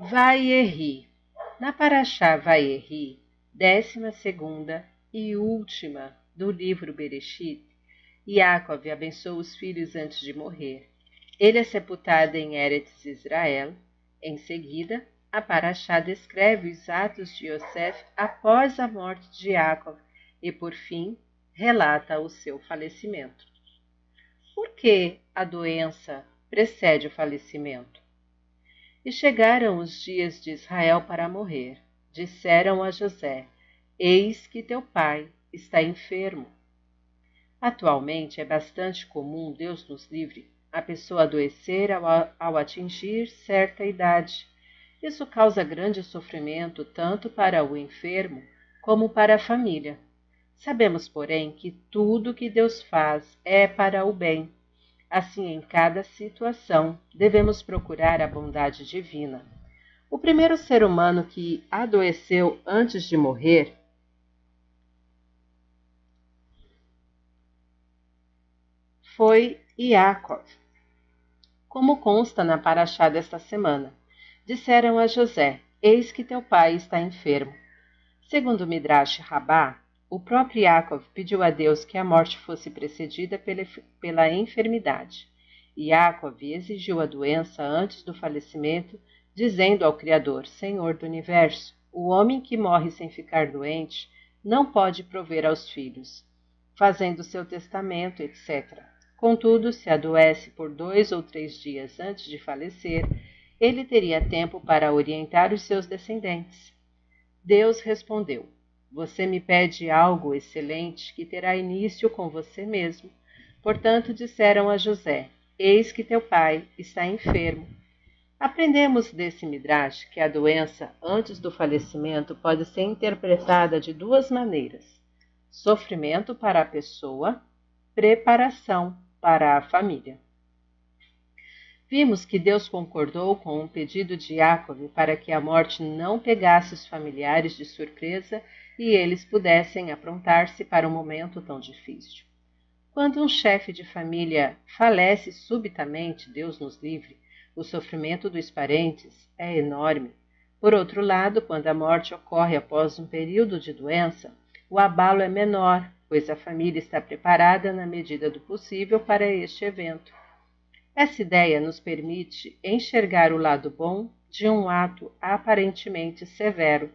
Vaieri. Na Parashá Vaieri, 12ª e última do livro Bereshit, Yaakov abençoa os filhos antes de morrer. Ele é sepultado em Eretz Israel. Em seguida, a Parashá descreve os atos de Yosef após a morte de Yaakov e, por fim, relata o seu falecimento. Por que a doença precede o falecimento? E chegaram os dias de Israel para morrer. Disseram a José: Eis que teu pai está enfermo. Atualmente é bastante comum, Deus nos livre, a pessoa adoecer ao atingir certa idade. Isso causa grande sofrimento tanto para o enfermo como para a família. Sabemos, porém, que tudo que Deus faz é para o bem. Assim, em cada situação, devemos procurar a bondade divina. O primeiro ser humano que adoeceu antes de morrer foi Yaakov, como consta na Parashá desta semana. Disseram a José: Eis que teu pai está enfermo. Segundo o Midrash Rabbah, o próprio Yaakov pediu a Deus que a morte fosse precedida pela enfermidade. Yaakov exigiu a doença antes do falecimento, dizendo ao Criador, Senhor do Universo: o homem que morre sem ficar doente não pode prover aos filhos, fazendo seu testamento, etc. Contudo, se adoece por 2 ou 3 dias antes de falecer, ele teria tempo para orientar os seus descendentes. Deus respondeu: Você me pede algo excelente que terá início com você mesmo. Portanto, disseram a José: Eis que teu pai está enfermo. Aprendemos desse Midrash que a doença antes do falecimento pode ser interpretada de 2 maneiras: sofrimento para a pessoa, preparação para a família. Vimos que Deus concordou com um pedido de Yaakov para que a morte não pegasse os familiares de surpresa e eles pudessem aprontar-se para um momento tão difícil. Quando um chefe de família falece subitamente, Deus nos livre, o sofrimento dos parentes é enorme. Por outro lado, quando a morte ocorre após um período de doença, o abalo é menor, pois a família está preparada na medida do possível para este evento. Essa ideia nos permite enxergar o lado bom de um ato aparentemente severo.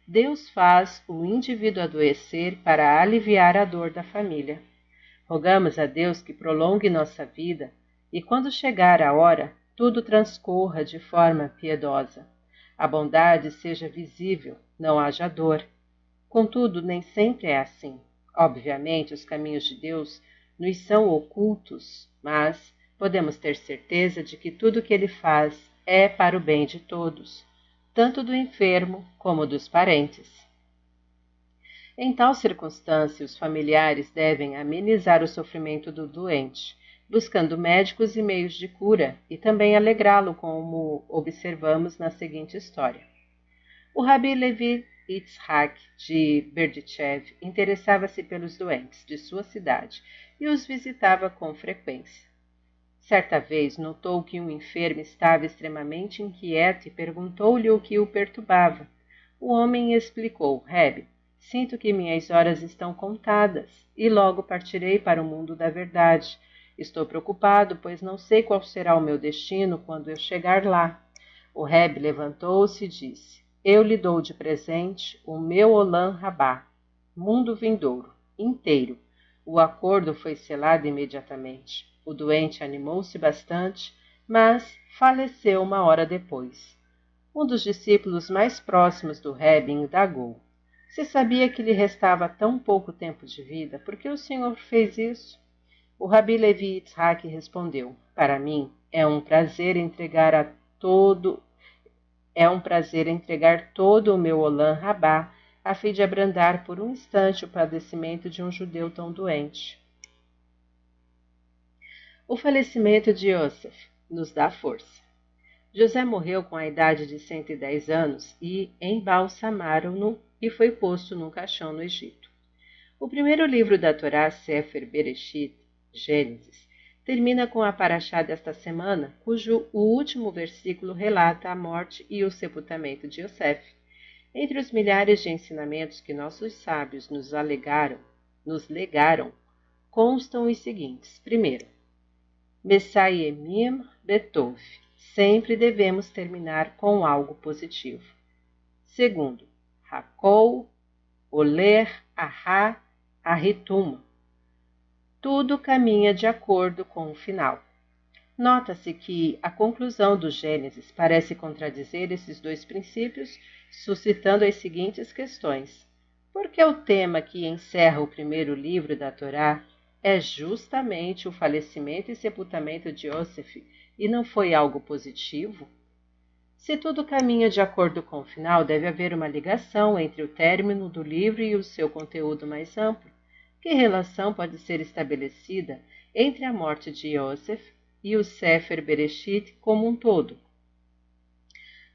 Deus faz o indivíduo adoecer para aliviar a dor da família. Rogamos a Deus que prolongue nossa vida e, quando chegar a hora, tudo transcorra de forma piedosa. A bondade seja visível, não haja dor. Contudo, nem sempre é assim. Obviamente, os caminhos de Deus nos são ocultos, mas podemos ter certeza de que tudo o que ele faz é para o bem de todos, tanto do enfermo como dos parentes. Em tal circunstância, os familiares devem amenizar o sofrimento do doente, buscando médicos e meios de cura, e também alegrá-lo, como observamos na seguinte história. O Rabi Levi Yitzhak de Berdichev interessava-se pelos doentes de sua cidade e os visitava com frequência. Certa vez notou que um enfermo estava extremamente inquieto e perguntou-lhe o que o perturbava. O homem explicou: Rebbe, sinto que minhas horas estão contadas e logo partirei para o mundo da verdade. Estou preocupado, pois não sei qual será o meu destino quando eu chegar lá. O Rebbe levantou-se e disse: Eu lhe dou de presente o meu Olam Rabá, mundo vindouro, inteiro. O acordo foi selado imediatamente. O doente animou-se bastante, mas faleceu uma hora depois. Um dos discípulos mais próximos do Rebbe indagou: Se sabia que lhe restava tão pouco tempo de vida, por que o senhor fez isso? O Rabi Levi Yitzhak respondeu: Para mim é um prazer entregar todo o meu Olam Rabá, a fim de abrandar por um instante o padecimento de um judeu tão doente. O falecimento de Yosef nos dá força. José morreu com a idade de 110 anos e embalsamaram-no e foi posto num caixão no Egito. O primeiro livro da Torá, Sefer Bereshit, Gênesis, termina com a paraxá desta semana, cujo o último versículo relata a morte e o sepultamento de Yosef. Entre os milhares de ensinamentos que nossos sábios nos legaram, constam os seguintes. Primeiro, Mesayemim Betov. Sempre devemos terminar com algo positivo. Segundo, Hakol, Oler, Ahá, Ahituma. Tudo caminha de acordo com o final. Nota-se que a conclusão do Gênesis parece contradizer esses dois princípios, suscitando as seguintes questões. Por que o tema que encerra o primeiro livro da Torá é justamente o falecimento e sepultamento de Yosef e não foi algo positivo? Se tudo caminha de acordo com o final, deve haver uma ligação entre o término do livro e o seu conteúdo mais amplo. Que relação pode ser estabelecida entre a morte de Yosef e o Sefer Bereshit como um todo?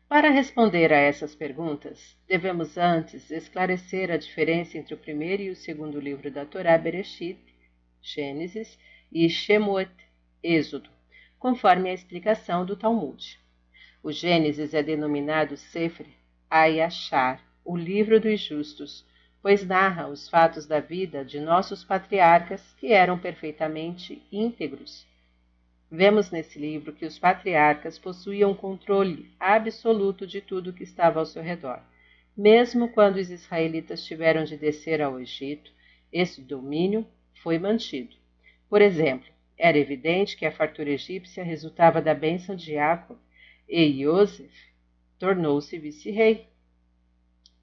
Para responder a essas perguntas, devemos antes esclarecer a diferença entre o primeiro e o segundo livro da Torá, Bereshit, Gênesis, e Shemot, Êxodo, conforme a explicação do Talmud. O Gênesis é denominado Sefer Hayashar, o livro dos justos, pois narra os fatos da vida de nossos patriarcas que eram perfeitamente íntegros. Vemos nesse livro que os patriarcas possuíam controle absoluto de tudo que estava ao seu redor. Mesmo quando os israelitas tiveram de descer ao Egito, esse domínio foi mantido. Por exemplo, era evidente que a fartura egípcia resultava da bênção de Jacob, e Yosef tornou-se vice-rei.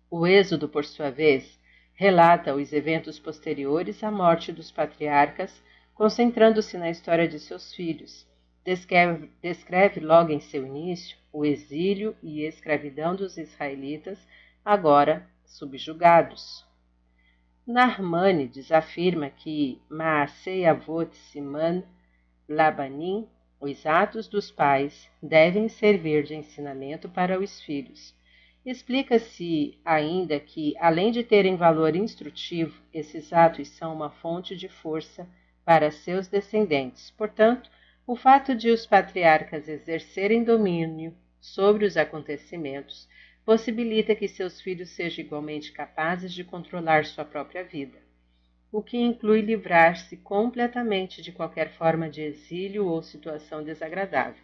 O Êxodo, por sua vez, relata os eventos posteriores à morte dos patriarcas, concentrando-se na história de seus filhos. Descreve logo em seu início o exílio e escravidão dos israelitas, agora subjugados. Narmânides afirma que Maasei Avot Siman Labanim, os atos dos pais, devem servir de ensinamento para os filhos. Explica-se ainda que, além de terem valor instrutivo, esses atos são uma fonte de força para seus descendentes. Portanto, o fato de os patriarcas exercerem domínio sobre os acontecimentos possibilita que seus filhos sejam igualmente capazes de controlar sua própria vida, o que inclui livrar-se completamente de qualquer forma de exílio ou situação desagradável.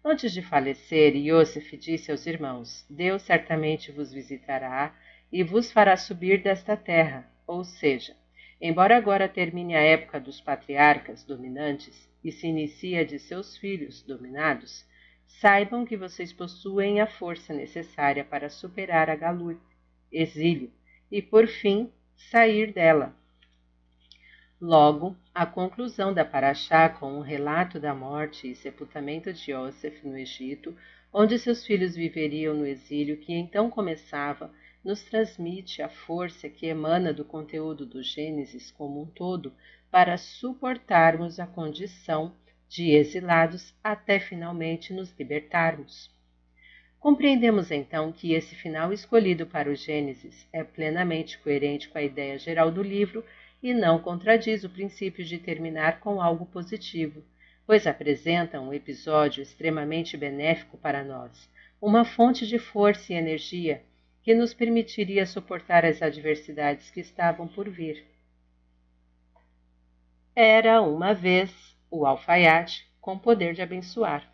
Antes de falecer, Yosef disse aos irmãos: Deus certamente vos visitará e vos fará subir desta terra, ou seja, embora agora termine a época dos patriarcas dominantes e se inicie a de seus filhos dominados, saibam que vocês possuem a força necessária para superar a galut, exílio, e por fim sair dela. Logo, a conclusão da paraxá com o relato da morte e sepultamento de Yosef no Egito, onde seus filhos viveriam no exílio que então começava, nos transmite a força que emana do conteúdo do Gênesis como um todo para suportarmos a condição de exilados até finalmente nos libertarmos. Compreendemos então que esse final escolhido para o Gênesis é plenamente coerente com a ideia geral do livro e não contradiz o princípio de terminar com algo positivo, pois apresenta um episódio extremamente benéfico para nós, uma fonte de força e energia que nos permitiria suportar as adversidades que estavam por vir. Era uma vez o alfaiate com poder de abençoar.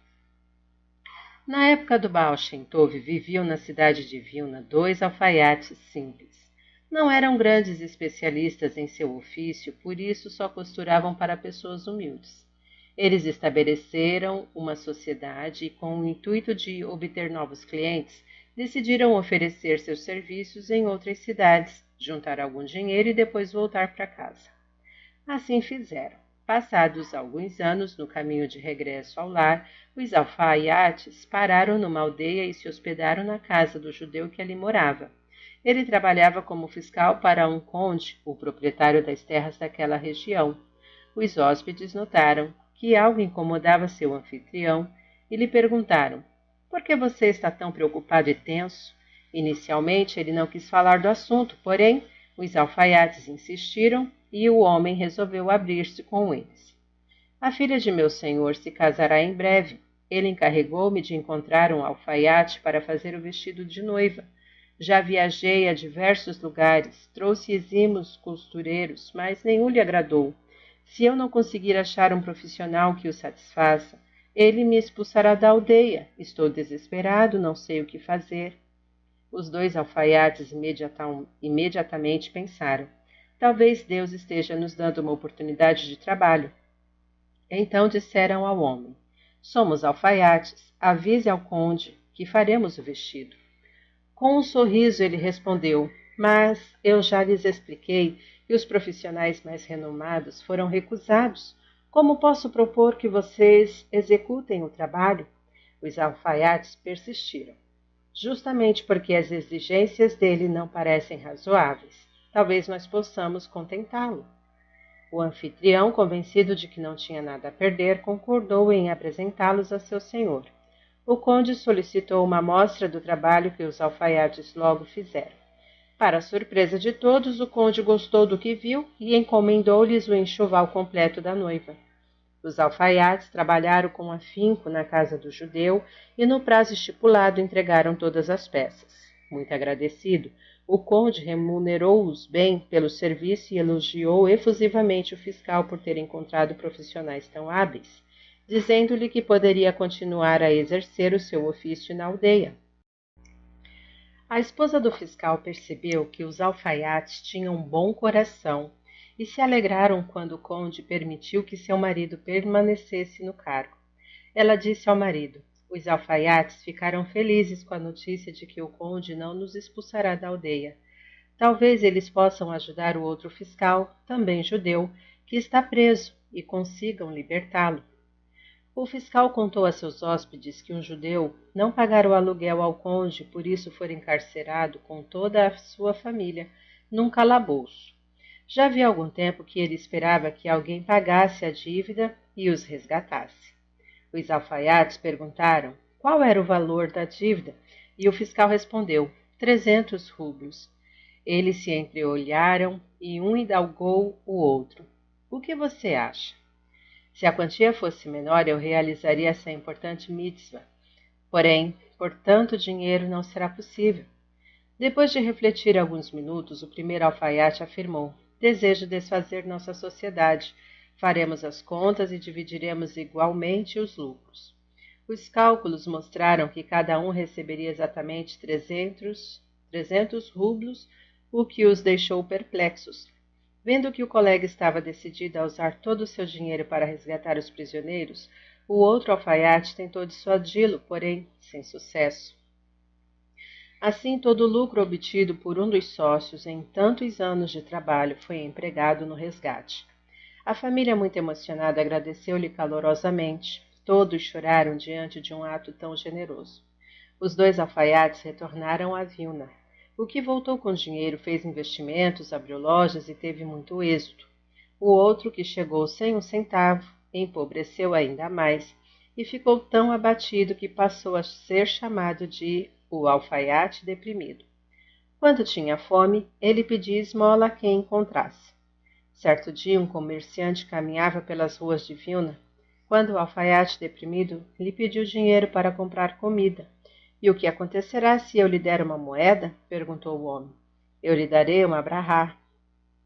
Na época do Baal Shem Tov, viviam na cidade de Vilna 2 alfaiates simples. Não eram grandes especialistas em seu ofício, por isso só costuravam para pessoas humildes. Eles estabeleceram uma sociedade e, com o intuito de obter novos clientes, decidiram oferecer seus serviços em outras cidades, juntar algum dinheiro e depois voltar para casa. Assim fizeram. Passados alguns anos, no caminho de regresso ao lar, os alfaiates pararam numa aldeia e se hospedaram na casa do judeu que ali morava. Ele trabalhava como fiscal para um conde, o proprietário das terras daquela região. Os hóspedes notaram que algo incomodava seu anfitrião e lhe perguntaram: por que você está tão preocupado e tenso? Inicialmente ele não quis falar do assunto, porém os alfaiates insistiram e o homem resolveu abrir-se com eles. A filha de meu senhor se casará em breve. Ele encarregou-me de encontrar um alfaiate para fazer o vestido de noiva. Já viajei a diversos lugares, trouxe exímios costureiros, mas nenhum lhe agradou. Se eu não conseguir achar um profissional que o satisfaça, ele me expulsará da aldeia. Estou desesperado, não sei o que fazer. Os dois alfaiates imediatamente pensaram: talvez Deus esteja nos dando uma oportunidade de trabalho. Então disseram ao homem: somos alfaiates, avise ao conde que faremos o vestido. Com um sorriso ele respondeu: mas eu já lhes expliquei que os profissionais mais renomados foram recusados. Como posso propor que vocês executem o trabalho? Os alfaiates persistiram. Justamente porque as exigências dele não parecem razoáveis. Talvez nós possamos contentá-lo. O anfitrião, convencido de que não tinha nada a perder, concordou em apresentá-los a seu senhor. O conde solicitou uma amostra do trabalho que os alfaiates logo fizeram. Para a surpresa de todos, o conde gostou do que viu e encomendou-lhes o enxoval completo da noiva. Os alfaiates trabalharam com afinco na casa do judeu e no prazo estipulado entregaram todas as peças. Muito agradecido, o conde remunerou-os bem pelo serviço e elogiou efusivamente o fiscal por ter encontrado profissionais tão hábeis, dizendo-lhe que poderia continuar a exercer o seu ofício na aldeia. A esposa do fiscal percebeu que os alfaiates tinham um bom coração e se alegraram quando o conde permitiu que seu marido permanecesse no cargo. Ela disse ao marido: os alfaiates ficaram felizes com a notícia de que o conde não nos expulsará da aldeia. Talvez eles possam ajudar o outro fiscal, também judeu, que está preso, e consigam libertá-lo. O fiscal contou a seus hóspedes que um judeu não pagara o aluguel ao conde, por isso foi encarcerado com toda a sua família num calabouço. Já havia algum tempo que ele esperava que alguém pagasse a dívida e os resgatasse. Os alfaiates perguntaram qual era o valor da dívida e o fiscal respondeu: 300 rublos. Eles se entreolharam e um indagou o outro: o que você acha? Se a quantia fosse menor, eu realizaria essa importante mitzvah. Porém, por tanto dinheiro não será possível. Depois de refletir alguns minutos, o primeiro alfaiate afirmou: desejo desfazer nossa sociedade. Faremos as contas e dividiremos igualmente os lucros. Os cálculos mostraram que cada um receberia exatamente 300 rublos, o que os deixou perplexos. Vendo que o colega estava decidido a usar todo o seu dinheiro para resgatar os prisioneiros, o outro alfaiate tentou dissuadi-lo, porém sem sucesso. Assim, todo o lucro obtido por um dos sócios em tantos anos de trabalho foi empregado no resgate. A família, muito emocionada, agradeceu-lhe calorosamente. Todos choraram diante de um ato tão generoso. Os dois alfaiates retornaram a Vilna. O que voltou com dinheiro fez investimentos, abriu lojas e teve muito êxito. O outro, que chegou sem um centavo, empobreceu ainda mais e ficou tão abatido que passou a ser chamado de o alfaiate deprimido. Quando tinha fome, ele pedia esmola a quem encontrasse. Certo dia, um comerciante caminhava pelas ruas de Vilna, quando o alfaiate deprimido lhe pediu dinheiro para comprar comida. E o que acontecerá se eu lhe der uma moeda? Perguntou o homem. Eu lhe darei uma brahá,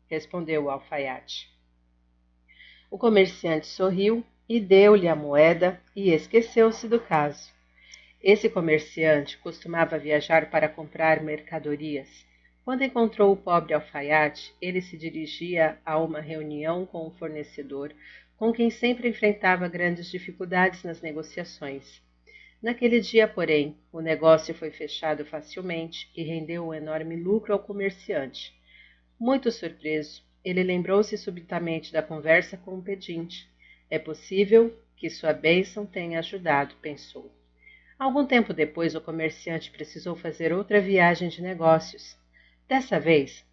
respondeu o alfaiate. O comerciante sorriu e deu-lhe a moeda e esqueceu-se do caso. Esse comerciante costumava viajar para comprar mercadorias. Quando encontrou o pobre alfaiate, ele se dirigia a uma reunião com o fornecedor, com quem sempre enfrentava grandes dificuldades nas negociações. Naquele dia, porém, o negócio foi fechado facilmente e rendeu um enorme lucro ao comerciante. Muito surpreso, ele lembrou-se subitamente da conversa com o pedinte. É possível que sua bênção tenha ajudado, pensou. Algum tempo depois, o comerciante precisou fazer outra viagem de negócios. Dessa vez,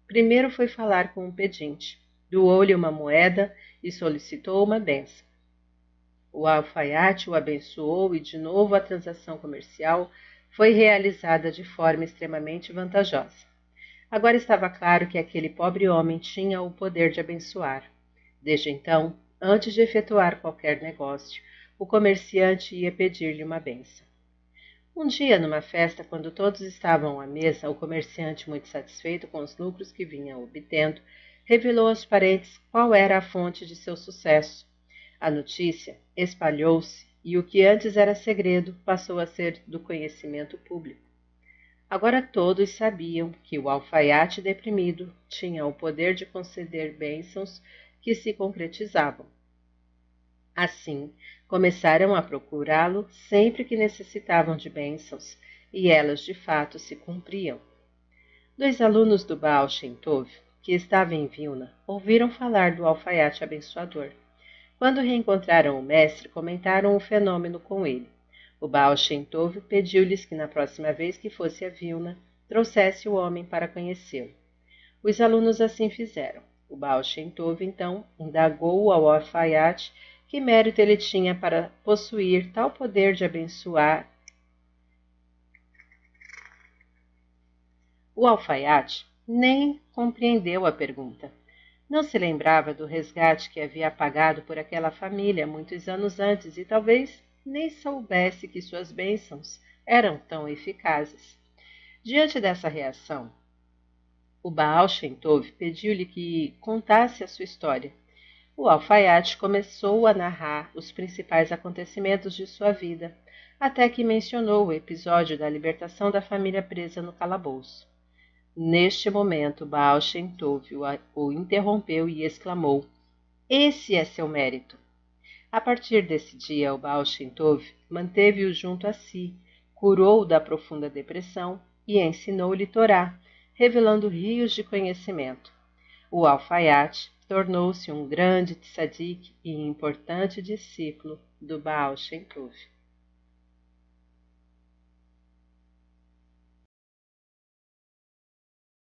primeiro foi falar com o pedinte, doou-lhe uma moeda e solicitou uma bênção. O alfaiate o abençoou e, de novo, a transação comercial foi realizada de forma extremamente vantajosa. Agora estava claro que aquele pobre homem tinha o poder de abençoar. Desde então, Antes de efetuar qualquer negócio, o comerciante ia pedir-lhe uma bênção. Um dia, numa festa, quando todos estavam à mesa, o comerciante, muito satisfeito com os lucros que vinha obtendo, revelou aos parentes qual era a fonte de seu sucesso. A notícia espalhou-se e o que antes era segredo passou a ser do conhecimento público. Agora todos sabiam que o alfaiate deprimido tinha o poder de conceder bênçãos que se concretizavam. Assim, começaram a procurá-lo sempre que necessitavam de bênçãos, e elas de fato se cumpriam. 2 alunos do Baal Shem Tov, que estavam em Vilna, ouviram falar do alfaiate abençoador. Quando reencontraram o mestre, comentaram o fenômeno com ele. O Baal Shem Tov pediu-lhes que na próxima vez que fosse a Vilna, trouxesse o homem para conhecê-lo. Os alunos assim fizeram. O Baal Shem Tov, então, indagou ao alfaiate que mérito ele tinha para possuir tal poder de abençoar. O alfaiate nem compreendeu a pergunta. Não se lembrava do resgate que havia pagado por aquela família muitos anos antes e talvez nem soubesse que suas bênçãos eram tão eficazes. Diante dessa reação, o Baal Shem Tov pediu-lhe que contasse a sua história. O alfaiate começou a narrar os principais acontecimentos de sua vida, até que mencionou o episódio da libertação da família presa no calabouço. Neste momento, Baal Shem Tov o interrompeu e exclamou: "Esse é seu mérito!" A partir desse dia, o Baal Shem Tov manteve-o junto a si, curou-o da profunda depressão e ensinou-lhe Torá, revelando rios de conhecimento. O alfaiate tornou-se um grande tzadik e importante discípulo do Baal Shem Tov.